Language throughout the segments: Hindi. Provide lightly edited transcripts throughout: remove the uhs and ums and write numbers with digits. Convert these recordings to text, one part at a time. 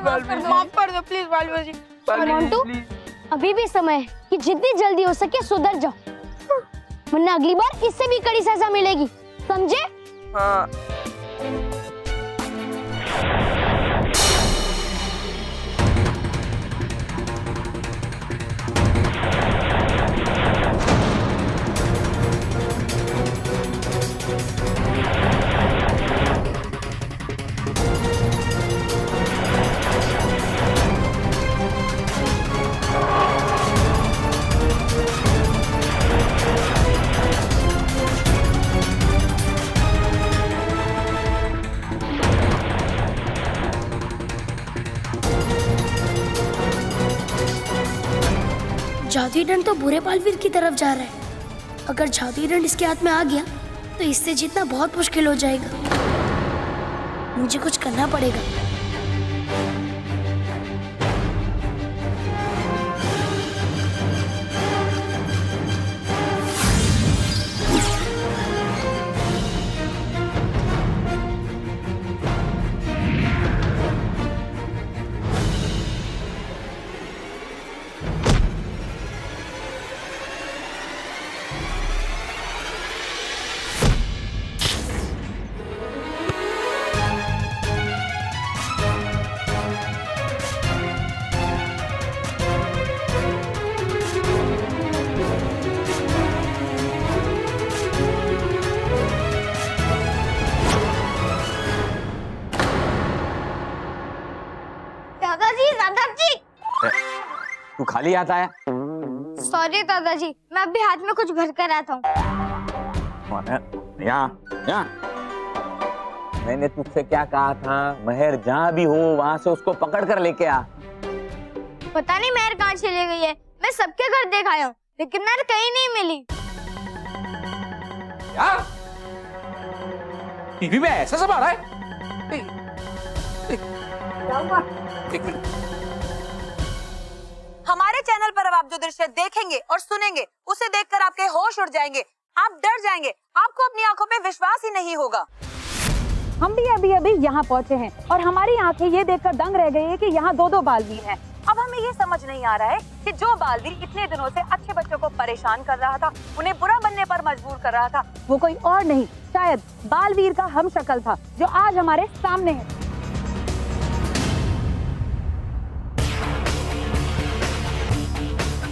माफ कर दो प्लीज बालवीर जी। मोंटू, अभी भी समय है कि जितनी जल्दी हो सके सुधर जाओ, वरना अगली बार इससे भी कड़ी सजा मिलेगी, समझे? हाँ। जादुई दंड तो बुरे बालवीर की तरफ जा रहा है। अगर जादुई दंड इसके हाथ में आ गया तो इससे जीतना बहुत मुश्किल हो जाएगा। मुझे कुछ करना पड़ेगा। दादाजी, तू खाली आता है? सॉरी दादाजी, मैं अभी हाथ में कुछ भर कर आता हूँ। यहाँ मैंने तुझसे क्या कहा था? महर जहाँ भी हो वहाँ से उसको पकड़ कर लेके आ। पता नहीं महर कहाँ चली गई है। मैं सबके घर देख आया हूँ, लेकिन महर कहीं नहीं मिली। क्या? टीवी में ऐसा सब आ रहा है? एक मिनट। हमारे चैनल पर अब आप जो दृश्य देखेंगे और सुनेंगे उसे देखकर आपके होश उड़ जाएंगे, आप डर जाएंगे, आपको अपनी आंखों पे विश्वास ही नहीं होगा। हम भी अभी यहाँ पहुँचे हैं और हमारी आंखें ये देखकर दंग रह गई है कि यहाँ दो बालवीर हैं। अब हमें ये समझ नहीं आ रहा है कि जो बालवीर इतने दिनों से अच्छे बच्चों को परेशान कर रहा था, उन्हें बुरा बनने पर मजबूर कर रहा था, वो कोई और नहीं, शायद बालवीर का हमशक्ल था जो आज हमारे सामने है।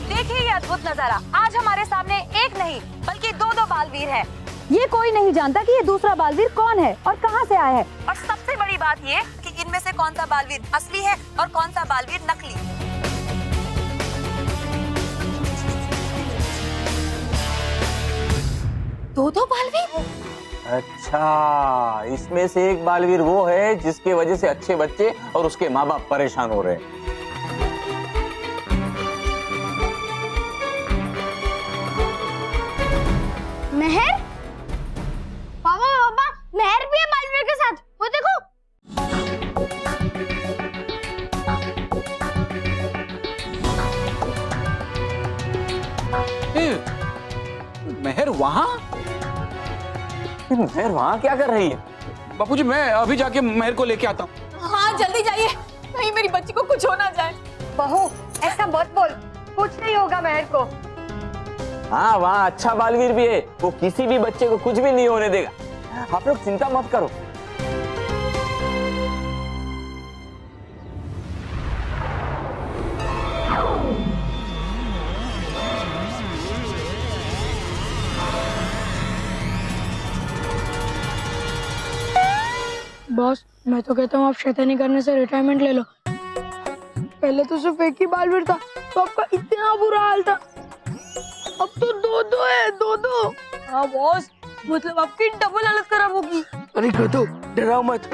देखिए ये अद्भुत नजारा, आज हमारे सामने एक नहीं बल्कि दो बालवीर हैं। ये कोई नहीं जानता कि ये दूसरा बालवीर कौन है और कहाँ से आया है। और सबसे बड़ी बात ये कि इनमें से कौन सा बालवीर असली है और कौन सा बालवीर नकली। दो बालवीर? अच्छा, इसमें से एक बालवीर वो है जिसके वजह से अच्छे बच्चे और उसके माँ बाप परेशान हो रहे हैं। महर? पापा, महर भी है बालवीर के साथ, वो देखो। महर वहाँ? महर वहाँ क्या कर रही है? बापूजी मैं अभी जाके महर को लेके आता हूँ। हाँ जल्दी जाइए, कहीं मेरी बच्ची को कुछ हो ना जाए। बहू ऐसा मत बोल, कुछ नहीं होगा महर को। हाँ वहाँ अच्छा बालवीर भी है, वो किसी भी बच्चे को कुछ भी नहीं होने देगा। आप लोग चिंता मत करो। बॉस, मैं तो कहता हूँ आप शैतानी करने से रिटायरमेंट ले लो। पहले तो सिर्फ एक ही बालवीर था तो आपका इतना बुरा हाल था, अब तो दो है, दो। हाँ बॉस, मतलब आपकी डबल हालत खराब होगी। अरे गधो, डराओ मत।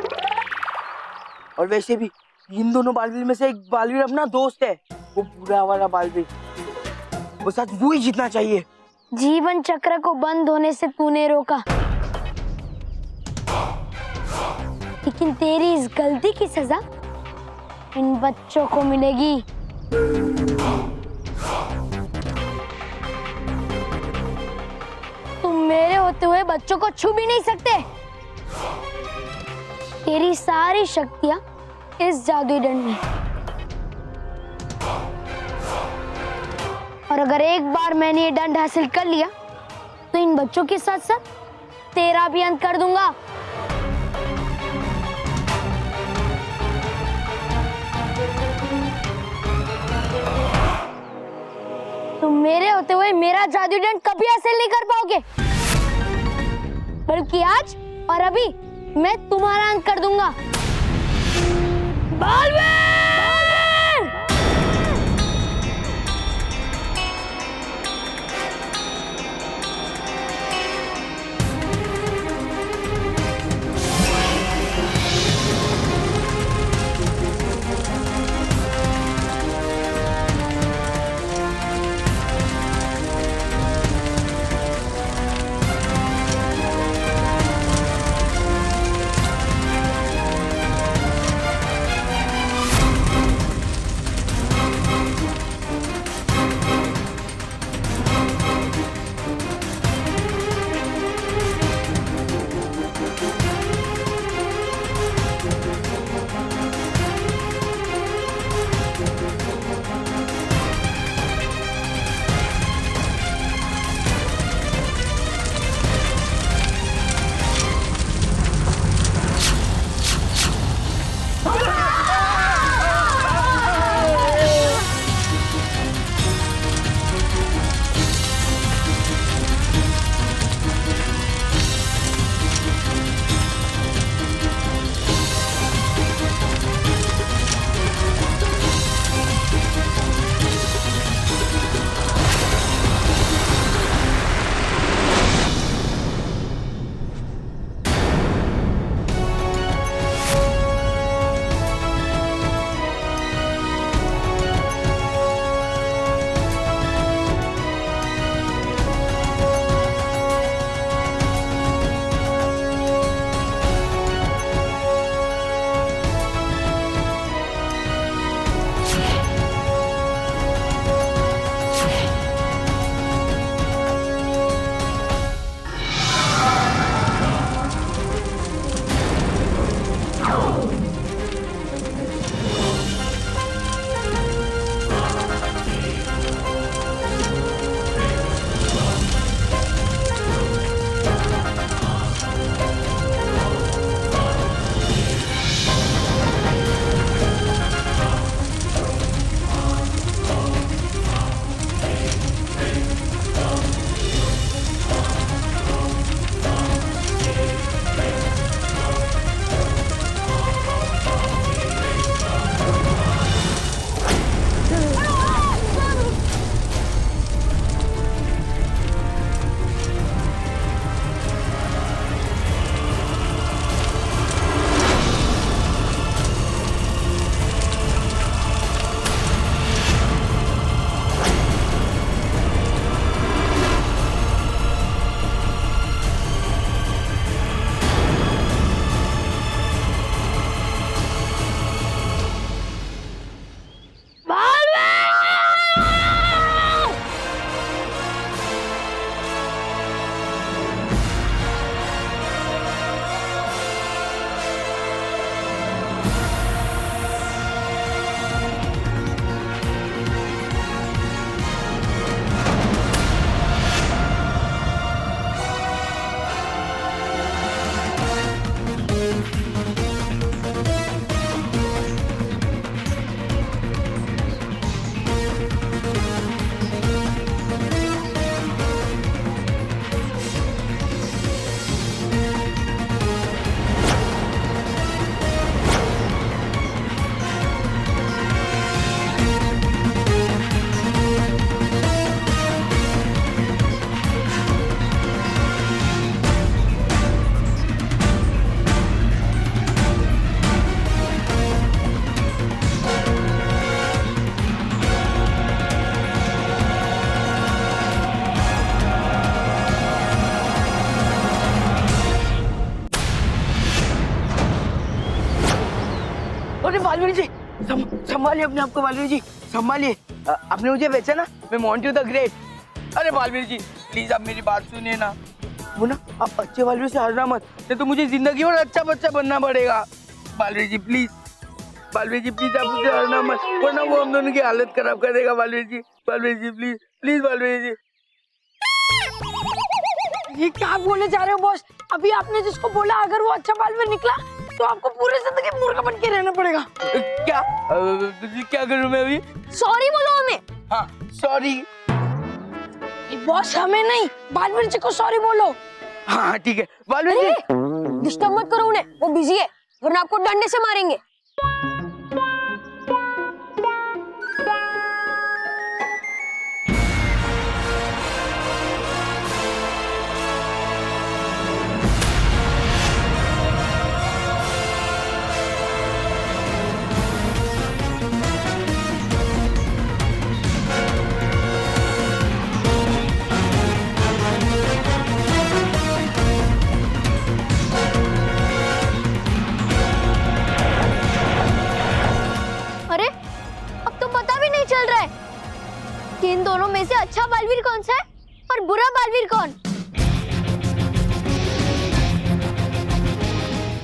और वैसे भी इन दोनों बालवीर में से एक बालवीर अपना दोस्त है, वो पूरा वाला बालवीर, वो सच वो ही जीतना चाहिए। जीवन चक्र को बंद होने से तूने रोका, लेकिन तेरी इस गलती की सजा इन बच्चों को मिलेगी। तुम मेरे होते हुए बच्चों को छू भी नहीं सकते। तेरी सारी शक्तियां इस जादुई दंड में। और अगर एक बार मैंने ये दंड हासिल कर लिया तो इन बच्चों के साथ साथ तेरा भी अंत कर दूंगा। तुम मेरे होते हुए मेरा जादुई दंड कभी हासिल नहीं कर पाओगे, बल्कि आज और अभी मैं तुम्हारा अंत कर दूंगा। बालवीर! बालवीर जी संभालिए अपने आप को, बालवीर जी संभालिए। आपने मुझे बेचा ना, मैं मोंटी द ग्रेट। अरे बालवीर जी प्लीज आप मेरी बात सुनिए ना, वो ना आप अच्छे बालवीर से हारना मत, नहीं तो मुझे जिंदगी में अच्छा बच्चा बनना पड़ेगा। बालवीर जी प्लीज बालवीर जी प्लीज आप मुझे हरना मत, वरना वो हम दोनों की हालत खराब कर देगा। बालवीर जी प्लीज प्लीज बालवीर जी। ये क्या बोले जा रहे हो बॉस? अभी आपने जिसको बोला अगर वो अच्छा बालवीर निकला तो आपको पूरी जिंदगी मूर्ख बन के रहना पड़ेगा। क्या करूं मैं अभी? सॉरी बोलो हमें। हाँ सॉरी। बॉस हमें नहीं, बालवीर जी को सॉरी बोलो। हाँ ठीक है बालवीर जी। डिस्टर्ब मत करो उन्हें, वो बिजी है, वरना आपको डंडे से मारेंगे। अरे अब तो पता भी नहीं चल रहा है कि इन दोनों में से अच्छा बालवीर कौन सा है और बुरा बालवीर कौन।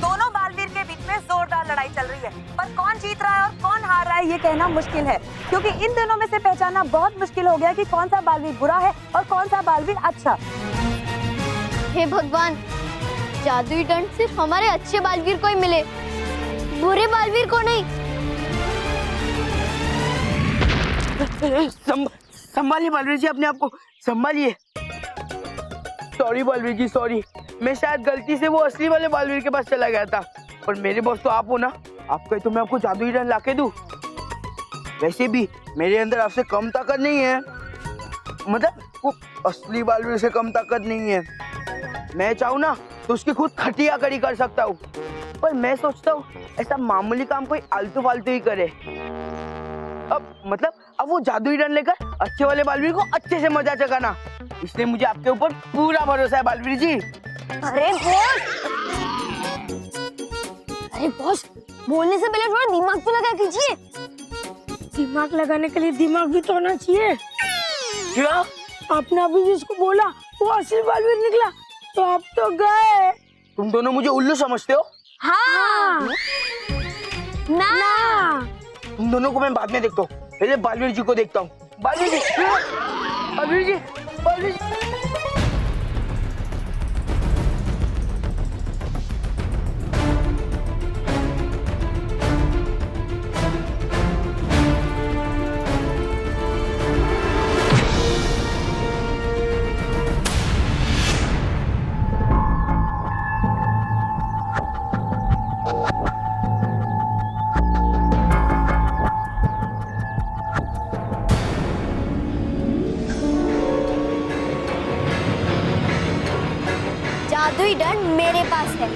दोनों बालवीर के बीच में जोरदार लड़ाई चल रही है, पर कौन जीत रहा है और कौन हार रहा है ये कहना मुश्किल है, क्योंकि इन दोनों में से पहचानना बहुत मुश्किल हो गया कि कौन सा बालवीर बुरा है और कौन सा बालवीर अच्छा। हे भगवान, जादुई दंड सिर्फ हमारे अच्छे बालवीर को ही मिले, बुरे बालवीर को नहीं। संभालिए बालवीर जी, अपने आप को संभालिए। सॉरी बालवीर जी सॉरी, मैं शायद गलती से वो असली वाले बालवीर के पास चला गया था, पर मेरे बॉस तो आप हो ना, आप कहे तो मैं आपको जादुई दंड लाके दूं। वैसे भी मेरे अंदर आपसे कम ताकत नहीं है, मतलब वो असली बालवीर से कम ताकत नहीं है। मैं चाहूँ ना तो उसकी खुद खटिया कड़ी कर सकता हूँ, पर मैं सोचता हूँ ऐसा मामूली काम कोई आलतू फालतू ही करे। अब वो जादुई दंड लेकर अच्छे वाले बालवीर को अच्छे से मजा चकाना, इसलिए मुझे आपके ऊपर पूरा भरोसा है बालवीर जी। अरे बॉस, बोलने से पहले थोड़ा दिमाग तो लगा कीजिए। दिमाग लगाने के लिए दिमाग भी तो होना चाहिए। क्या आपने अभी जिसको बोला वो असली बालवीर निकला तो आप तो गए। तुम दोनों मुझे उल्लू समझते हो? हाँ ना, तुम दोनों को मैं बाद में देखता हूँ, पहले बालवीर जी को देखता हूँ। बालवीर जी बालवीर जी बालवीर जी। जादुई दंड मेरे पास है।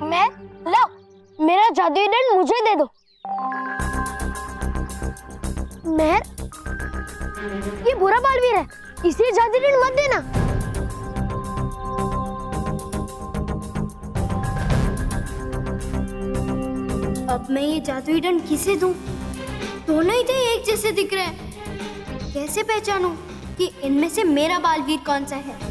मैं लो, मेरा जादुई दंड मुझे दे दो। मेहर, ये बुरा बालवीर है, इसे जादुई दंड मत देना। अब मैं ये जादुई दंड किसे दूं? दोनों ही तो एक जैसे दिख रहे हैं, कैसे पहचानूं कि इनमें से मेरा बालवीर कौन सा है?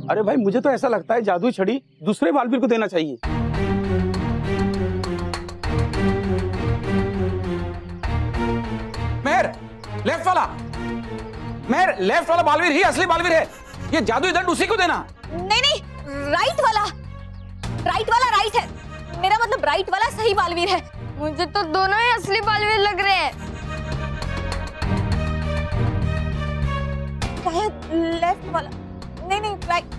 अरे भाई, मुझे तो ऐसा लगता है जादुई छड़ी दूसरे बालवीर को देना चाहिए। मेहर, लेफ्ट वाला, मेहर, लेफ्ट वाला बालवीर ही असली बालवीर है, ये जादुई दंड उसी को देना। नहीं नहीं, राइट वाला राइट है, मेरा मतलब राइट वाला सही बालवीर है। मुझे तो दोनों ही असली बालवीर लग रहे हैं। शायद लेफ्ट वाला, नहीं राइट,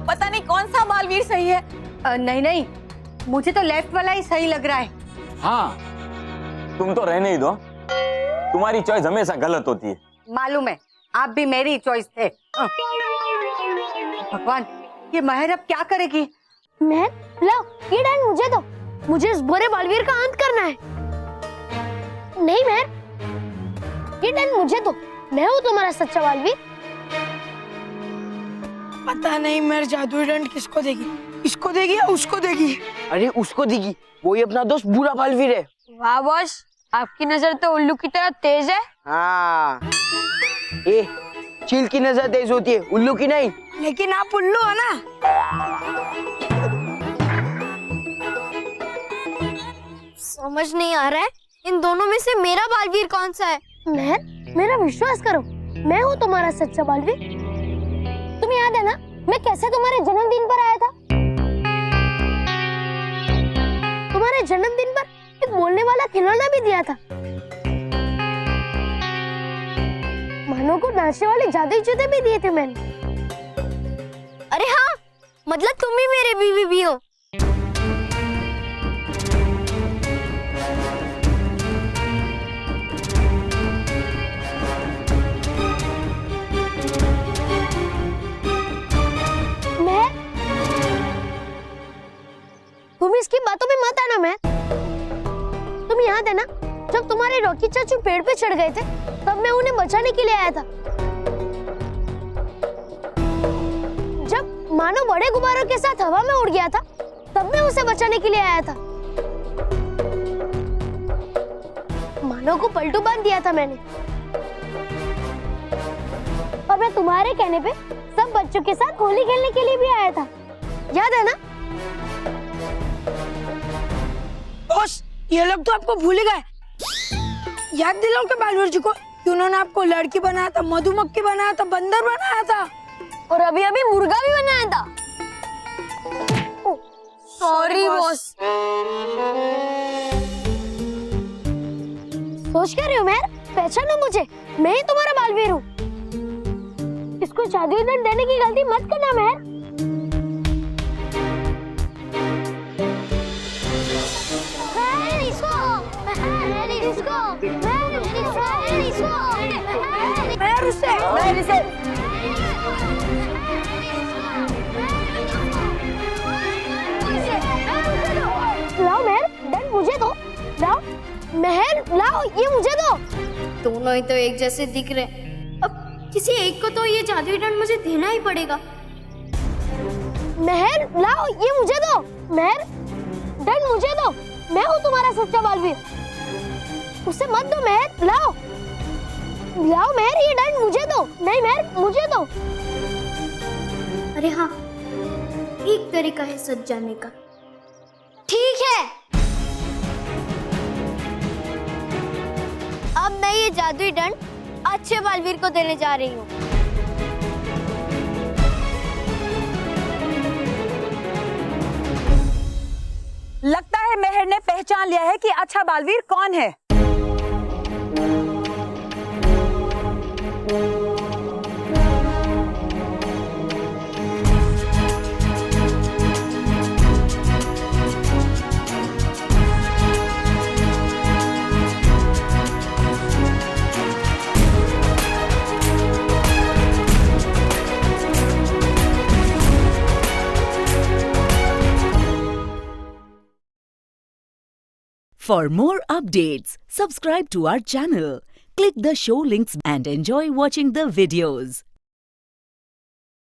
पता नहीं कौन सा बालवीर सही है। नहीं नहीं, मुझे तो लेफ्ट वाला ही सही लग रहा है। हाँ, तुम तो रहने ही दो, तुम्हारी चॉइस हमेशा गलत होती है। मालूम है, आप भी मेरी चॉइस थे। भगवान, ये महर अब क्या करेगी? महर, लाओ ये डंड मुझे दो। मुझे इस बुरे बालवीर का अंत करना है। नहीं महर, ये डंड मुझे दो। मैं हूँ तुम्हारा सच्चा बालवीर। पता नहीं मेरे जादुई दंड किसको देगी, इसको देगी या उसको देगी। अरे उसको देगी, वही अपना दोस्त बुरा बालवीर है। वाह बॉस, आपकी नजर तो उल्लू की तरह तेज है। हाँ, ए, चील की नजर तेज होती है, उल्लू की नहीं। लेकिन आप उल्लू हो ना। समझ नहीं आ रहा है इन दोनों में से मेरा बालवीर कौन सा है। महर, मेरा विश्वास करो, मैं हूँ तुम्हारा सच्चा बालवीर। तुम्हें याद है ना मैं कैसे तुम्हारे जन्मदिन पर आया था? तुम्हारे जन्मदिन पर एक बोलने वाला खिलौना भी दिया था। मानो को नाचने वाले जादुई जूते भी दिए थे मैंने। अरे हाँ, मतलब तुम भी मेरे बीवी भी हो। तुम इसकी बातों में मत आना। मैं तुम याद है ना जब तुम्हारे रॉकी चाचू पेड़ पे चढ़ गए थे, तब मैं उन्हें बचाने के लिए आया था। जब मानो बड़े गुब्बारों के साथ हवा में उड़ गया था, तब मैं उसे बचाने के लिए आया था। मानो को पलटू बांध दिया था मैंने। और मैं तुम्हारे कहने पे सब बच्चों के साथ होली खेलने के लिए भी आया था, याद है ना? बॉस, ये लोग तो आपको भूल ही गए। याद दिलाओ के बालवीर जी को कि उन्होंने आपको लड़की बनाया था, मधुमक्खी बनाया था, बंदर बनाया था और अभी अभी मुर्गा भी बनाया था। Sorry boss. सोच क्या रहे हो महर? पहचानो मुझे, मैं ही तुम्हारा बालवीर हूँ। इसको जादुई दंड देने की गलती मत करना महर। लाओ महर, दंड मुझे दो। लाओ महर, लाओ ये मुझे दो। दोनों ही तो एक जैसे दिख रहे। अब किसी एक को तो ये जादुई दंड मुझे देना ही पड़ेगा। महर, लाओ ये मुझे दो। महर, दंड मुझे दो। मैं हूँ तुम्हारा सच्चा बालवीर। उसे मत दो महर, लाओ लाओ महर, ये दंड मुझे दो। नहीं महर, मुझे दो। अरे हाँ, एक तरीका है सच जाने का। ठीक है, अब मैं ये जादुई दंड अच्छे बालवीर को देने जा रही हूँ। लगता है मेहर ने पहचान लिया है कि अच्छा बालवीर कौन है। For more updates, subscribe to our channel, click the show links and enjoy watching the videos.